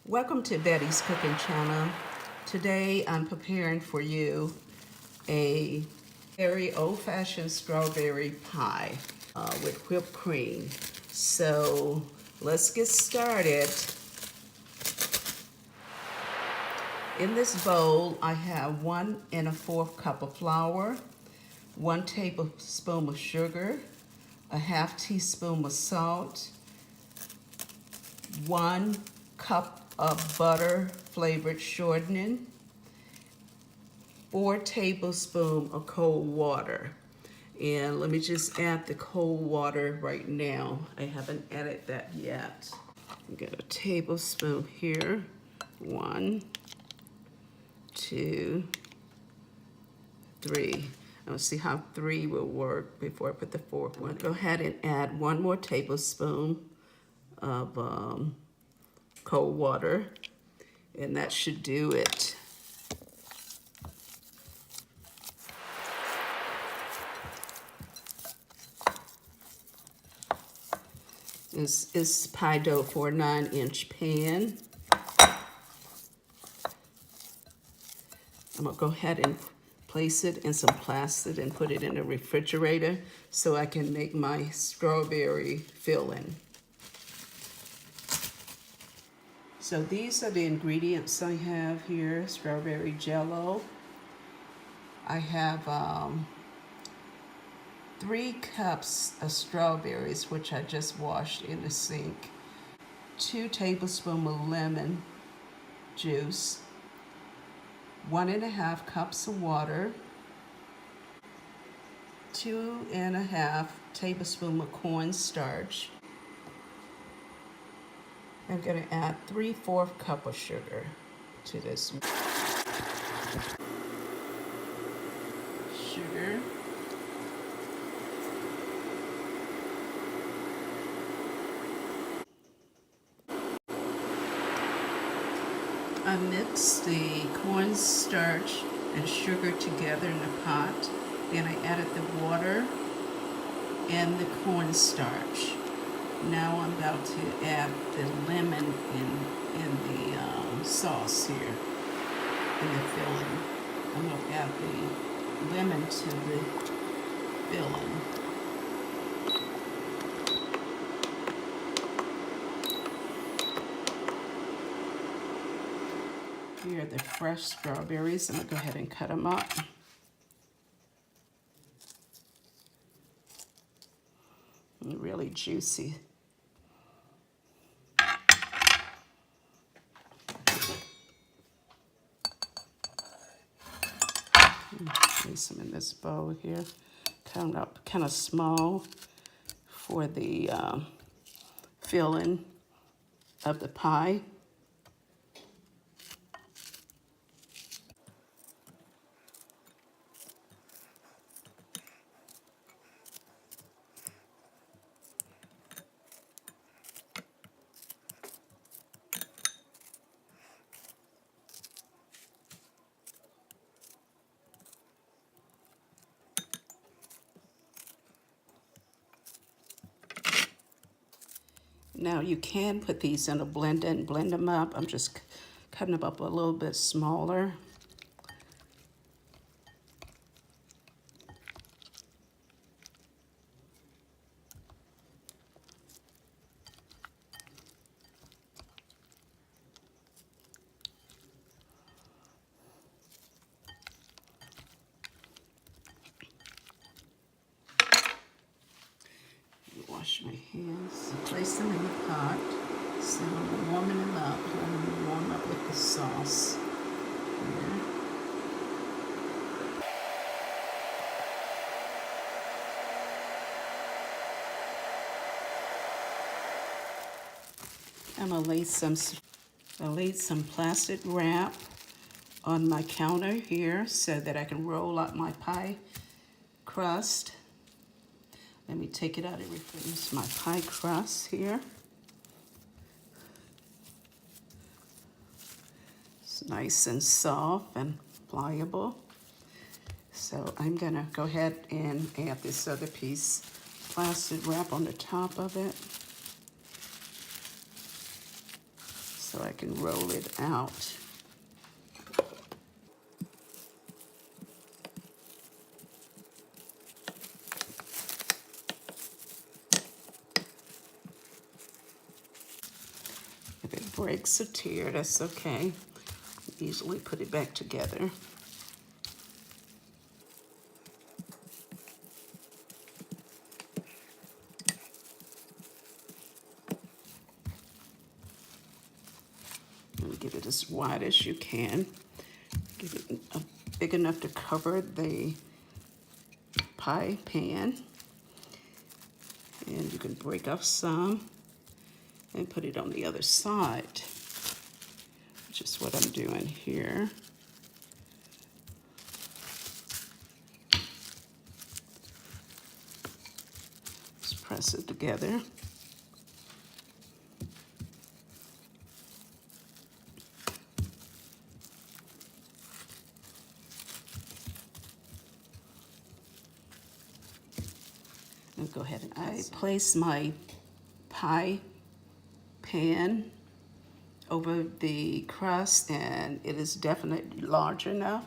Welcome to Betty's Cooking Channel. Today I'm preparing for you a very old-fashioned strawberry pie with whipped cream. So let's get started. In this bowl I have 1 1/4 cup of flour, 1 tablespoon of sugar, a 1/2 teaspoon of salt, 1 cup of butter flavored shortening, 4 tablespoons of cold water. And let me just add the cold water right now. I haven't added that yet. Get a tablespoon here. 1, 2, 3. Let's see how 3 will work before I put the 4th one. Go ahead and add 1 more tablespoon of cold water, and that should do it. This is pie dough for a 9-inch pan. I'm gonna go ahead and place it in some plastic and put it in the refrigerator so I can make my strawberry filling. So these are the ingredients I have here. Strawberry Jello. I have 3 cups of strawberries, which I just washed in the sink. 2 tablespoons of lemon juice. 1 1/2 cups of water. 2 1/2 tablespoons of cornstarch. I'm going to add 3/4 cup of sugar to this. Sugar. I mix the cornstarch and sugar together in a pot. Then I added the water and the cornstarch. Now I'm about to add the lemon in the sauce here, in the filling. I'm going to add the lemon to the filling. Here are the fresh strawberries. I'm going to go ahead and cut them up. Really juicy. Place them in this bowl here. Cut them up kind of small for the filling of the pie. Now you can put these in a blender and blend them up. I'm just cutting them up a little bit smaller. Wash my hands. Place them in the pot. So I'm warming them up. Let them warm up with the sauce. Here. I'm gonna lay some plastic wrap on my counter here so that I can roll out my pie crust. Let me take it out and replace my pie crust here. It's nice and soft and pliable. So I'm gonna go ahead and add this other piece, plastic wrap on the top of it. so I can roll it out. If it breaks a tear, that's okay. Easily put it back together. And get it as wide as you can. Get it big enough to cover the pie pan. And you can break off some and put it on the other side, which is what I'm doing here. Just press it together. And go ahead and I place my pie pan over the crust, and it is definitely large enough.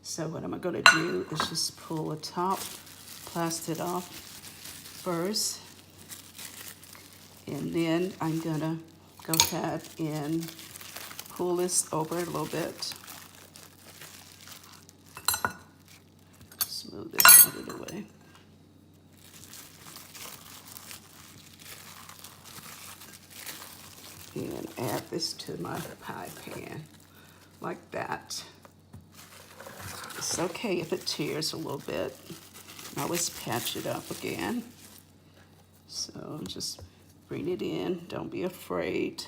So what I'm going to do is just pull the top plastic off first, and then I'm going to go ahead and pull this over a little bit. Smooth this out of the way. And add this to my pie pan, like that. It's okay if it tears a little bit. I always patch it up again. So just bring it in, don't be afraid.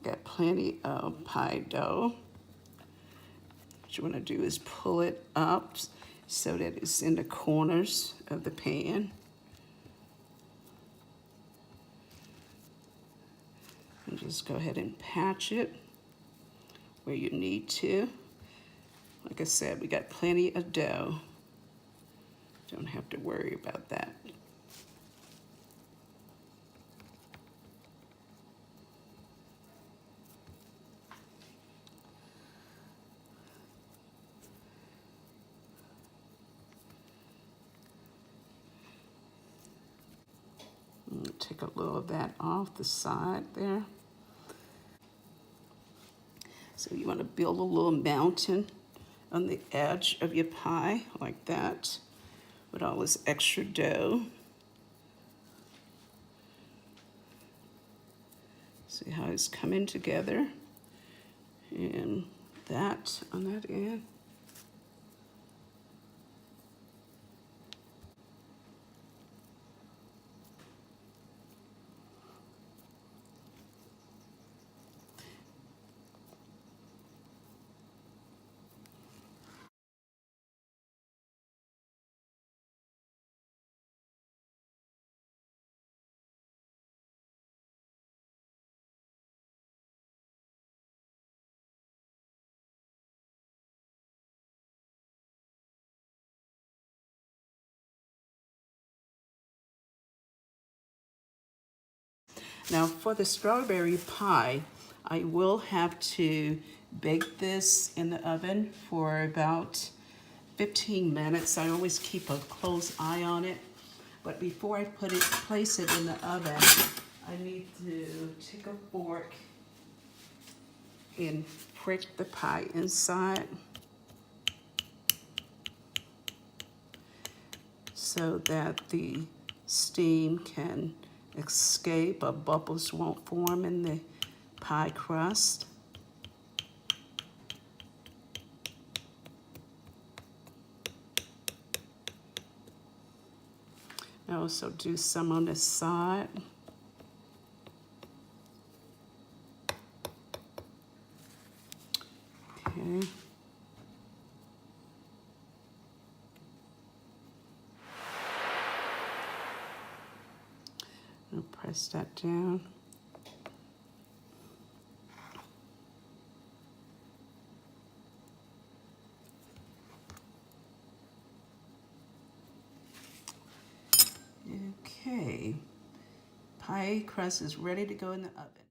Got plenty of pie dough. What you want to do is pull it up so that it's in the corners of the pan. And just go ahead and patch it where you need to. Like I said, we got plenty of dough. Don't have to worry about that. Take a little of that off the side there. So you want to build a little mountain on the edge of your pie, like that, with all this extra dough. See how it's coming together? And that on that end. Now for the strawberry pie, I will have to bake this in the oven for about 15 minutes. I always keep a close eye on it. But before I place it in the oven, I need to take a fork and prick the pie inside so that the steam can escape or bubbles won't form in the pie crust. I also do some on this side. Okay. I'll press that down. Okay, pie crust is ready to go in the oven.